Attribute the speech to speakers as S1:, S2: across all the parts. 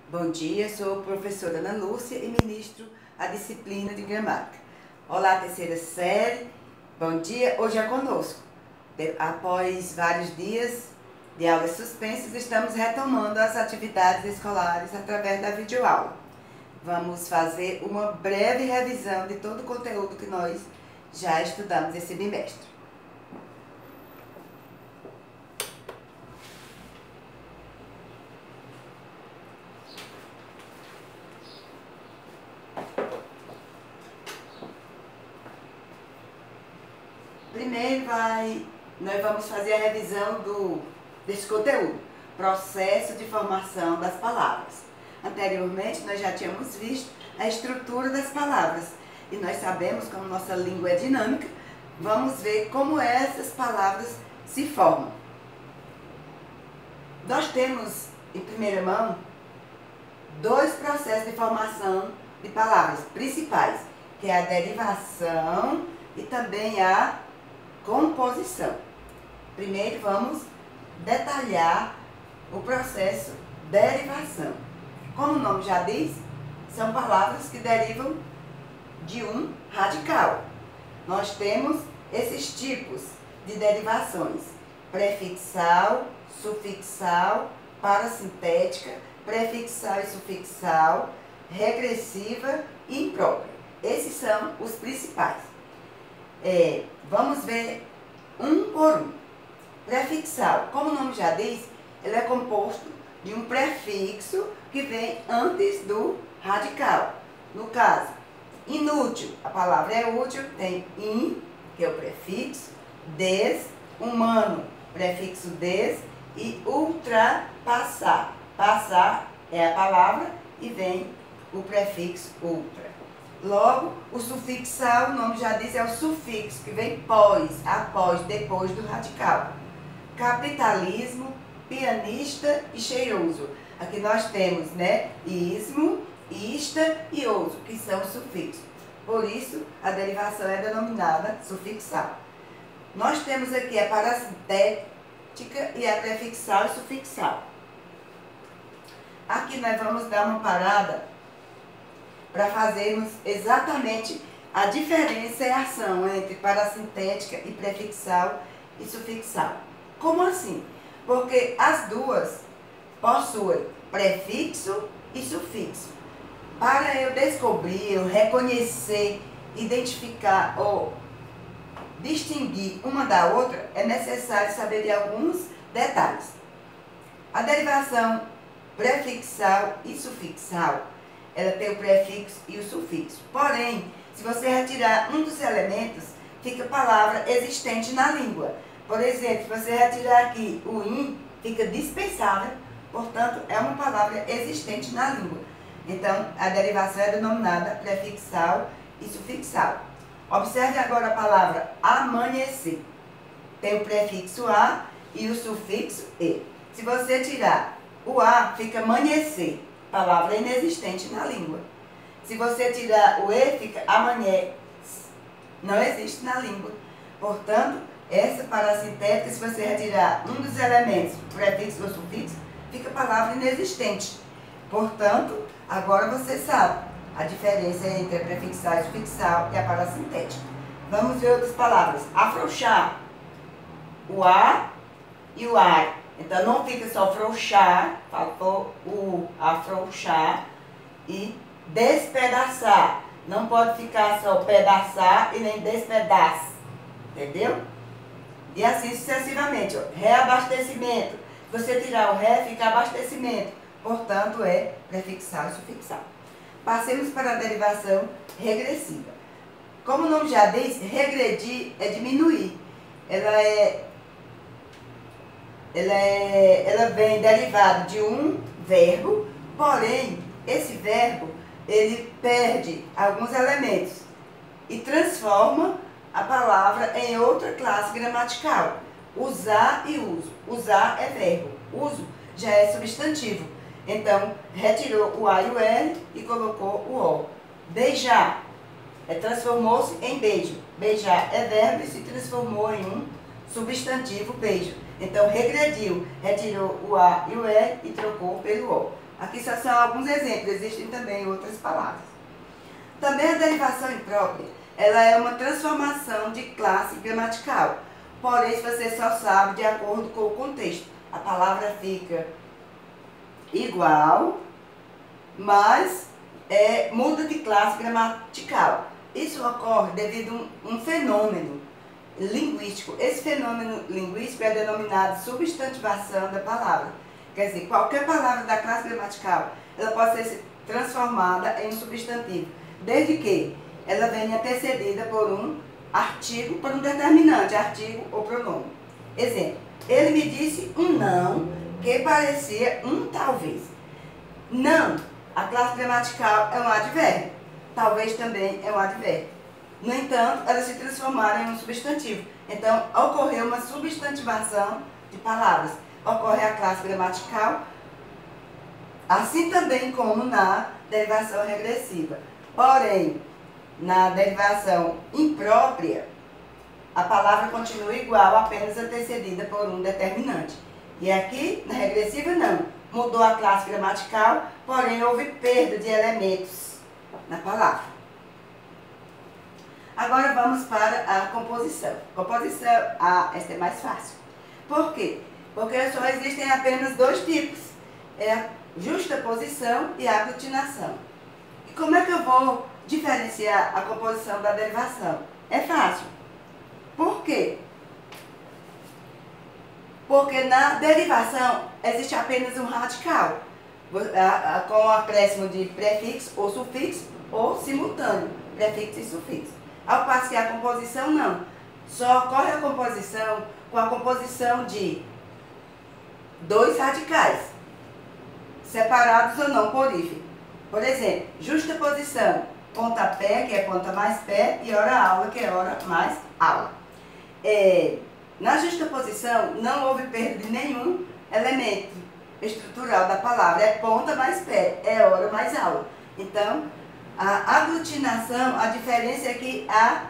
S1: Bom dia, sou a professora Ana Lúcia e ministro a disciplina de gramática. Olá, terceira série, bom dia, hoje é conosco. Após vários dias de aulas suspensas, estamos retomando as atividades escolares através da videoaula. Vamos fazer uma breve revisão de todo o conteúdo que nós já estudamos esse bimestre. Primeiro nós vamos fazer a revisão desse conteúdo, processo de formação das palavras. Anteriormente, nós já tínhamos visto a estrutura das palavras e nós sabemos como nossa língua é dinâmica, vamos ver como essas palavras se formam. Nós temos, em primeira mão, dois processos de formação de palavras principais, que é a derivação e também a composição. Primeiro vamos detalhar o processo derivação. Como o nome já diz, são palavras que derivam de um radical. Nós temos esses tipos de derivações: prefixal, sufixal, parasintética, prefixal e sufixal, regressiva e imprópria. Esses são os principais. Vamos ver um por um. Prefixal, como o nome já diz, ele é composto de um prefixo que vem antes do radical. No caso, inútil, a palavra é útil, tem in, que é o prefixo, des, humano, prefixo des, e ultrapassar. Passar é a palavra e vem o prefixo ultra. Logo, o sufixal, o nome já diz, é o sufixo que vem pós, após, depois do radical. Capitalismo, pianista e cheiroso. Aqui nós temos, ismo, ista e oso, que são os sufixos. Por isso, a derivação é denominada sufixal. Nós temos aqui a parasintética e a prefixal e sufixal. Aqui nós vamos dar uma parada para fazermos exatamente a diferenciação entre parasintética e prefixal e sufixal. Como assim? Porque as duas possuem prefixo e sufixo. Para eu descobrir, eu reconhecer, identificar ou distinguir uma da outra, é necessário saber de alguns detalhes. A derivação prefixal e sufixal, ela tem o prefixo e o sufixo. Porém, se você retirar um dos elementos, fica a palavra existente na língua. Por exemplo, se você retirar aqui o in, fica dispensável, portanto, é uma palavra existente na língua. Então, a derivação é denominada prefixal e sufixal. Observe agora a palavra amanhecer. Tem o prefixo a e o sufixo e. Se você tirar o a, fica amanhecer. Palavra inexistente na língua. Se você tirar o e, fica amanhece. Não existe na língua. Portanto, essa parasintética, se você retirar um dos elementos, prefixo ou sufixo, fica palavra inexistente. Portanto, agora você sabe a diferença entre a prefixal e sufixal e a parasintética. Vamos ver outras palavras. Afrouxar. O a e o ai. Então, não fica só afrouxar, faltou o afrouxar, e despedaçar. Não pode ficar só pedaçar e nem despedaça, entendeu? E assim sucessivamente. Ó. Reabastecimento. Se você tirar o ré, fica abastecimento. Portanto, é prefixal e sufixal. Passemos para a derivação regressiva. Como o nome já diz, regredir é diminuir. Ela vem derivada de um verbo, porém, esse verbo, ele perde alguns elementos e transforma a palavra em outra classe gramatical. Usar e uso. Usar é verbo, uso já é substantivo. Então, retirou o a e o l e colocou o o. Beijar, transformou-se em beijo. Beijar é verbo e se transformou em um substantivo beijo. Então, regrediu, retirou o A e o E e trocou pelo O. Aqui só são alguns exemplos, existem também outras palavras. Também a derivação imprópria, ela é uma transformação de classe gramatical. Porém, você só sabe de acordo com o contexto. A palavra fica igual, mas muda de classe gramatical. Isso ocorre devido a um fenômeno linguístico. Esse fenômeno linguístico é denominado substantivação da palavra. Quer dizer, qualquer palavra da classe gramatical, ela pode ser transformada em um substantivo, desde que ela venha antecedida por um artigo, por um determinante, artigo ou pronome. Exemplo, ele me disse um não que parecia um talvez. Não, a classe gramatical é um advérbio, talvez também é um advérbio. No entanto, elas se transformaram em um substantivo. Então, ocorreu uma substantivação de palavras. Ocorre a classe gramatical, assim também como na derivação regressiva. Porém, na derivação imprópria, a palavra continua igual, apenas antecedida por um determinante. E aqui, na regressiva, não. Mudou a classe gramatical, porém houve perda de elementos na palavra. Agora vamos para a composição. Composição, esta é mais fácil. Por quê? Porque só existem apenas dois tipos. É a justaposição e a aglutinação. E como é que eu vou diferenciar a composição da derivação? É fácil. Por quê? Porque na derivação existe apenas um radical, com o acréscimo de prefixo ou sufixo ou simultâneo, prefixo e sufixo. Ao passo que a composição não. Só ocorre a composição com a composição de dois radicais, separados ou não por hífen. Por exemplo, justaposição, pontapé, que é ponta mais pé, e hora aula, que é hora mais aula. Na justaposição, não houve perda de nenhum elemento estrutural da palavra. É ponta mais pé, é hora mais aula. Então, a aglutinação, a diferença é que há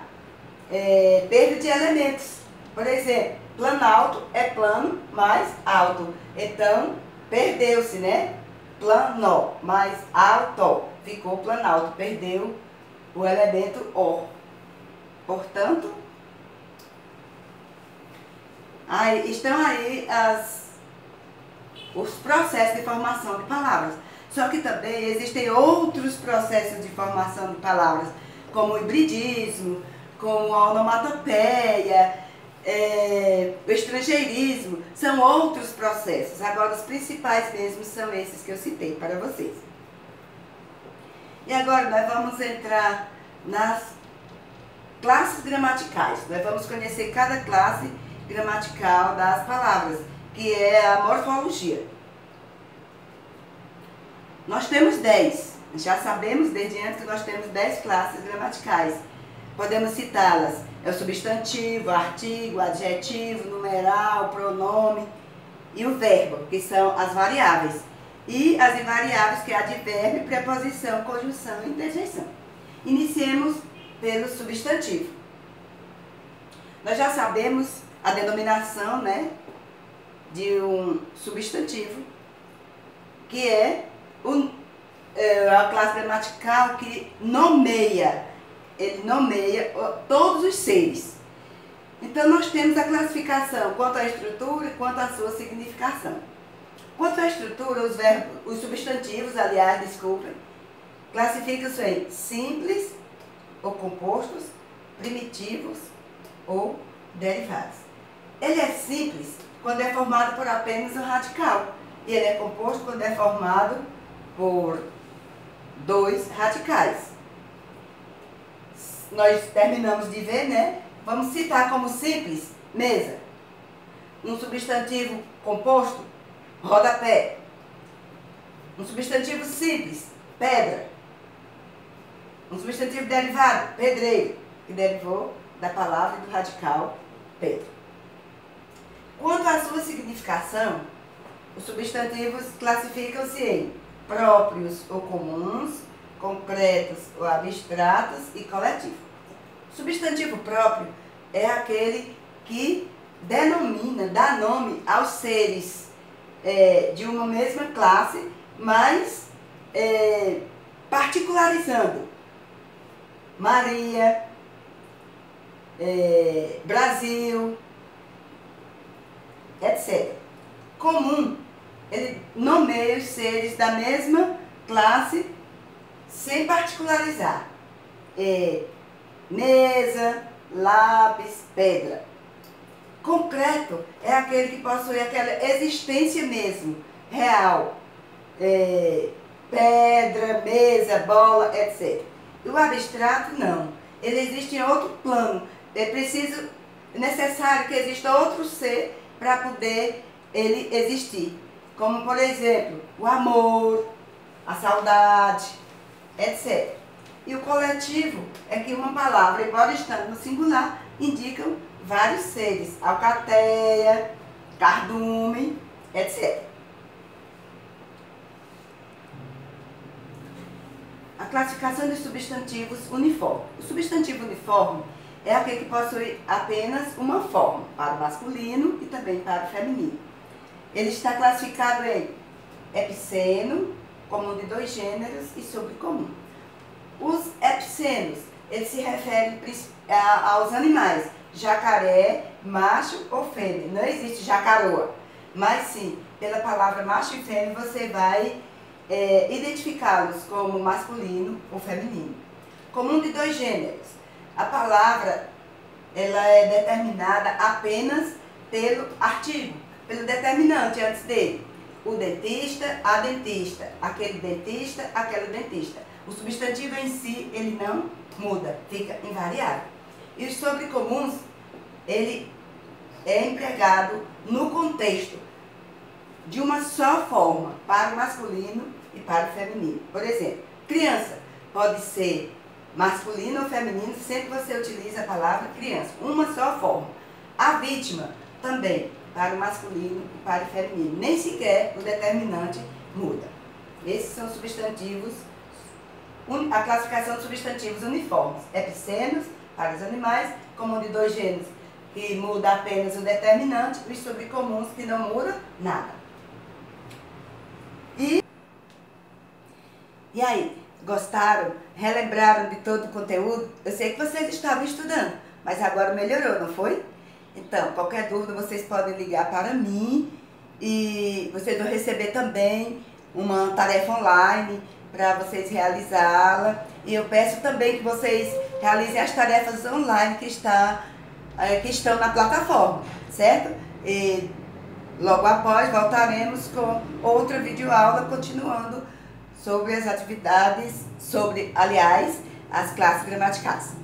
S1: perda de elementos. Por exemplo, planalto é plano mais alto. Então, perdeu-se, né? Plano mais alto. Ficou planalto, perdeu o elemento O. Portanto, estão aí os processos de formação de palavras. Só que também existem outros processos de formação de palavras, como o hibridismo, como a onomatopeia, o estrangeirismo, são outros processos. Agora, os principais mesmo são esses que eu citei para vocês. E agora nós vamos entrar nas classes gramaticais. Nós vamos conhecer cada classe gramatical das palavras, que é a morfologia. Nós temos 10. Já sabemos desde antes que nós temos 10 classes gramaticais. Podemos citá-las. É o substantivo, artigo, adjetivo, numeral, pronome e o verbo, que são as variáveis. E as invariáveis, que é advérbio, preposição, conjunção e interjeição. Iniciemos pelo substantivo. Nós já sabemos a denominação, né, de um substantivo, que é a classe gramatical que nomeia, ele nomeia todos os seres. Então, nós temos a classificação quanto à estrutura e quanto à sua significação. Quanto à estrutura, os substantivos, aliás, desculpem, classificam-se em simples ou compostos, primitivos ou derivados. Ele é simples quando é formado por apenas um radical. E ele é composto quando é formado por dois radicais. Nós terminamos de ver, né? Vamos citar como simples, mesa. Um substantivo composto, rodapé. Um substantivo simples, pedra. Um substantivo derivado, pedreiro, que derivou da palavra do radical pedra. Quanto à sua significação, os substantivos classificam-se em próprios ou comuns, concretos ou abstratos e coletivo. Substantivo próprio é aquele que dá nome aos seres de uma mesma classe, mas particularizando. Maria, Brasil, etc. Comum, ele nomeia os seres da mesma classe sem particularizar. Mesa, lápis, pedra. Concreto é aquele que possui aquela existência mesmo, real. Pedra, mesa, bola, etc. E o abstrato não. Ele existe em outro plano. É necessário que exista outro ser para poder ele existir. Como, por exemplo, o amor, a saudade, etc. E o coletivo é que uma palavra, embora estando no singular, indicam vários seres. Alcateia, cardume, etc. A classificação de substantivos uniformes. O substantivo uniforme é aquele que possui apenas uma forma, para o masculino e também para o feminino. Ele está classificado em epiceno, comum de 2 gêneros, e sobrecomum. Os epicenos, eles se referem aos animais, jacaré, macho ou fêmea. Não existe jacaroa, mas sim, pela palavra macho e fêmea, você vai identificá-los como masculino ou feminino. Comum de 2 gêneros. A palavra ela é determinada apenas pelo artigo, pelo determinante antes dele. O dentista, a dentista, aquele dentista, aquela dentista. O substantivo em si, ele não muda, fica invariável. E os sobrecomuns, ele é empregado no contexto de uma só forma, para o masculino e para o feminino. Por exemplo, criança pode ser masculino ou feminino, sempre você utiliza a palavra criança, uma só forma. A vítima também, para o masculino e para o feminino. Nem sequer o determinante muda. Esses são substantivos, a classificação de substantivos uniformes. Epicenos, para os animais, comum de 2 gêneros, que muda apenas o determinante, e os sobrecomuns, que não muda nada. E aí, gostaram? Relembraram de todo o conteúdo? Eu sei que vocês estavam estudando, mas agora melhorou, não foi? Então, qualquer dúvida vocês podem ligar para mim e vocês vão receber também uma tarefa online para vocês realizá-la. E eu peço também que vocês realizem as tarefas online que estão na plataforma, certo? E logo após voltaremos com outra videoaula continuando sobre as atividades, aliás, as classes gramaticais.